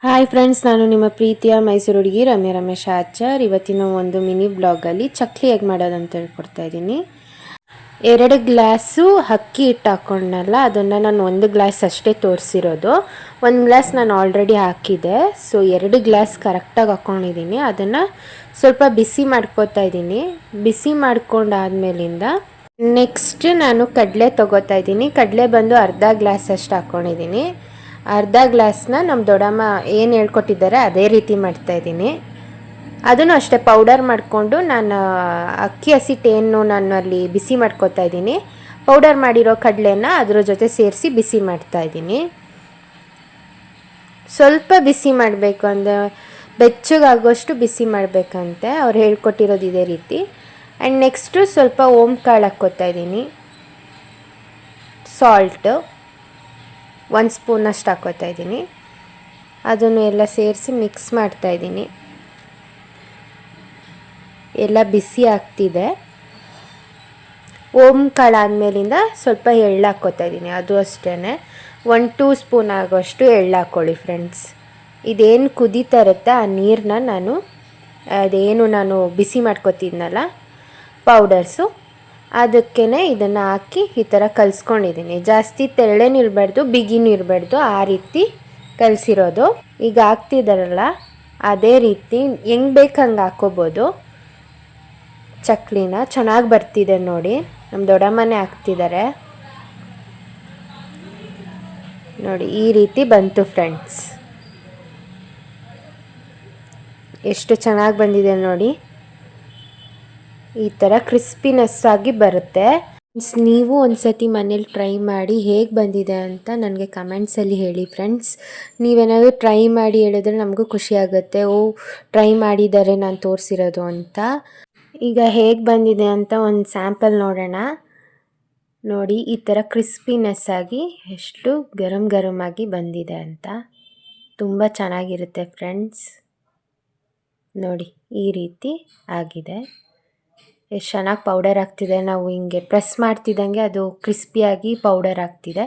Hi friends, ನಾನು ನಿಮ್ಮ ಪ್ರೀತಿಯ ಮೈಸೂರು ಹುಡುಗಿ ರಮೇಶ್ ಆಚಾರ್. ಇವತ್ತಿನ ಒಂದು ಮಿನಿ ಬ್ಲಾಗಲ್ಲಿ ಚಕ್ಲಿ ಹೇಗೆ ಮಾಡೋದಂತ ಹೇಳ್ಕೊಡ್ತಾ ಇದ್ದೀನಿ. 2 ಗ್ಲಾಸು ಅಕ್ಕಿ ಹಿಟ್ಟು ಹಾಕ್ಕೊಂಡಲ್ಲ, ಅದನ್ನು ನಾನು 1 ಗ್ಲಾಸ್ ಅಷ್ಟೇ ತೋರಿಸಿರೋದು. 1 ಗ್ಲಾಸ್ ನಾನು ಆಲ್ರೆಡಿ ಹಾಕಿದೆ. ಸೊ 2 ಗ್ಲಾಸ್ ಕರೆಕ್ಟಾಗಿ ಹಾಕ್ಕೊಂಡಿದ್ದೀನಿ. ಅದನ್ನು ಸ್ವಲ್ಪ ಬಿಸಿ ಮಾಡ್ಕೋತಾ ಇದ್ದೀನಿ. ಬಿಸಿ ಮಾಡ್ಕೊಂಡಾದ್ಮೇಲಿಂದ ನೆಕ್ಸ್ಟ್ ನಾನು ಕಡಲೆ ತೊಗೋತಾ ಇದ್ದೀನಿ. ಕಡಲೆ ಬಂದು ಅರ್ಧ ಗ್ಲಾಸ್ ಅಷ್ಟು ಹಾಕ್ಕೊಂಡಿದ್ದೀನಿ. ಅರ್ಧ ಗ್ಲಾಸ್ನ ನಮ್ಮ ದೊಡ್ಡಮ್ಮ ಏನು ಹೇಳ್ಕೊಟ್ಟಿದ್ದಾರೆ ಅದೇ ರೀತಿ ಮಾಡ್ತಾಯಿದ್ದೀನಿ. ಅದನ್ನು ಅಷ್ಟೇ ಪೌಡರ್ ಮಾಡಿಕೊಂಡು ನಾನು ಅಕ್ಕಿ ಹಸಿಟ್ಟೇನು ನಾನು ಅಲ್ಲಿ ಬಿಸಿ ಮಾಡ್ಕೊತಾ ಇದ್ದೀನಿ. ಪೌಡರ್ ಮಾಡಿರೋ ಕಡಲೆನ ಅದ್ರ ಜೊತೆ ಸೇರಿಸಿ ಬಿಸಿ ಮಾಡ್ತಾಯಿದ್ದೀನಿ. ಸ್ವಲ್ಪ ಬಿಸಿ ಮಾಡಬೇಕು, ಅಂದರೆ ಬೆಚ್ಚಗಾಗೋಷ್ಟು ಬಿಸಿ ಮಾಡಬೇಕಂತೆ ಅವ್ರು ಹೇಳ್ಕೊಟ್ಟಿರೋದು ಇದೇ ರೀತಿ. ಆ್ಯಂಡ್ ನೆಕ್ಸ್ಟು ಸ್ವಲ್ಪ ಓಮ್ ಕಾಳು ಹಾಕ್ಕೋತಾ ಇದ್ದೀನಿ. ಸಾಲ್ಟು 1 ಸ್ಪೂನಷ್ಟು ಹಾಕ್ಕೋತಾ ಇದ್ದೀನಿ. ಅದನ್ನು ಎಲ್ಲ ಸೇರಿಸಿ ಮಿಕ್ಸ್ ಮಾಡ್ತಾಯಿದ್ದೀನಿ. ಎಲ್ಲ ಬಿಸಿ ಆಗ್ತಿದೆ. ಓಮ್ ಕಾಳು ಆದಮೇಲಿಂದ ಸ್ವಲ್ಪ ಎಳ್ಳು ಹಾಕ್ಕೋತಾ ಇದ್ದೀನಿ. ಅದು ಅಷ್ಟೇ 1-2 ಸ್ಪೂನ್ ಆಗೋಷ್ಟು ಎಳ್ಳು ಹಾಕ್ಕೊಳ್ಳಿ ಫ್ರೆಂಡ್ಸ್. ಇದೇನು ಕುದೀತಾ ಇರುತ್ತೆ ಆ ನೀರನ್ನ ನಾನು ಬಿಸಿ ಮಾಡ್ಕೊತಿದ್ನಲ್ಲ ಪೌಡರ್ಸು, ಅದಕ್ಕೇ ಇದನ್ನು ಹಾಕಿ ಈ ಥರ ಕಲಿಸ್ಕೊಂಡಿದ್ದೀನಿ. ಜಾಸ್ತಿ ತೆಳ್ಳೇನೂ ಇರಬಾರ್ದು, ಬಿಗಿನೂ ಇರಬಾರ್ದು, ಆ ರೀತಿ ಕಲಿಸಿರೋದು. ಈಗ ಹಾಕ್ತಿದ್ದಾರಲ್ಲ ಅದೇ ರೀತಿ ಹೆಂಗೆ ಬೇಕು ಹಂಗೆ ಹಾಕ್ಕೋಬೋದು. ಚಕ್ಲಿನ ಚೆನ್ನಾಗಿ ಬರ್ತಿದೆ ನೋಡಿ. ನಮ್ಮ ದೊಡ್ಡಮ್ಮನೇ ಹಾಕ್ತಿದ್ದಾರೆ ನೋಡಿ. ಈ ರೀತಿ ಬಂತು ಫ್ರೆಂಡ್ಸ್. ಎಷ್ಟು ಚೆನ್ನಾಗಿ ಬಂದಿದೆ ನೋಡಿ. ಈ ಥರ ಕ್ರಿಸ್ಪಿನೆಸ್ ಆಗಿ ಬರುತ್ತೆ. ನೀವು ಒಂದ್ಸತಿ ಮನೇಲಿ ಟ್ರೈ ಮಾಡಿ ಹೇಗೆ ಬಂದಿದೆ ಅಂತ ನನಗೆ ಕಮೆಂಟ್ಸಲ್ಲಿ ಹೇಳಿ ಫ್ರೆಂಡ್ಸ್. ನೀವೇನಾದರೂ ಟ್ರೈ ಮಾಡಿ ಹೇಳಿದ್ರೆ ನಮಗೂ ಖುಷಿ ಆಗುತ್ತೆ. ಟ್ರೈ ಮಾಡಿದ್ದಾರೆ ನಾನು ತೋರಿಸಿರೋದು ಅಂತ. ಈಗ ಹೇಗೆ ಬಂದಿದೆ ಅಂತ ಒಂದು ಸ್ಯಾಂಪಲ್ ನೋಡೋಣ. ನೋಡಿ, ಈ ಥರ ಕ್ರಿಸ್ಪಿನೆಸ್ ಆಗಿ ಎಷ್ಟು ಗರಮ್ ಆಗಿ ಬಂದಿದೆ ಅಂತ. ತುಂಬ ಚೆನ್ನಾಗಿರುತ್ತೆ ಫ್ರೆಂಡ್ಸ್. ನೋಡಿ, ಈ ರೀತಿ ಆಗಿದೆ. ಎಷ್ಟು ಚೆನ್ನಾಗಿ ಪೌಡರ್ ಆಗ್ತಿದೆ. ನಾವು ಹಿಂಗೆ ಪ್ರೆಸ್ ಮಾಡ್ತಿದ್ದಂಗೆ ಅದು ಕ್ರಿಸ್ಪಿಯಾಗಿ ಪೌಡರ್ ಆಗ್ತಿದೆ.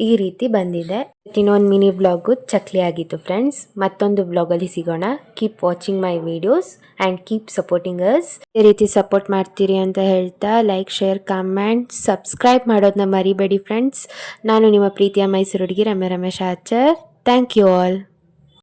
ಈ ರೀತಿ ಬಂದಿದೆ. ಇನ್ನೊಂದು ಮಿನಿ ಬ್ಲಾಗು ಚಕ್ಲಿ ಆಗಿತ್ತು ಫ್ರೆಂಡ್ಸ್. ಮತ್ತೊಂದು ಬ್ಲಾಗಲ್ಲಿ ಸಿಗೋಣ. Keep watching my videos and keep supporting us. ಈ ರೀತಿ ಸಪೋರ್ಟ್ ಮಾಡ್ತೀರಿ ಅಂತ ಹೇಳ್ತಾ ಲೈಕ್, ಶೇರ್, ಕಮೆಂಟ್, ಸಬ್ಸ್ಕ್ರೈಬ್ ಮಾಡೋದನ್ನ ಮರಿಬೇಡಿ ಫ್ರೆಂಡ್ಸ್. ನಾನು ನಿಮ್ಮ ಪ್ರೀತಿಯ ಮೈಸೂರು ಹುಡುಗಿ Ramesh Achar. Thank you all.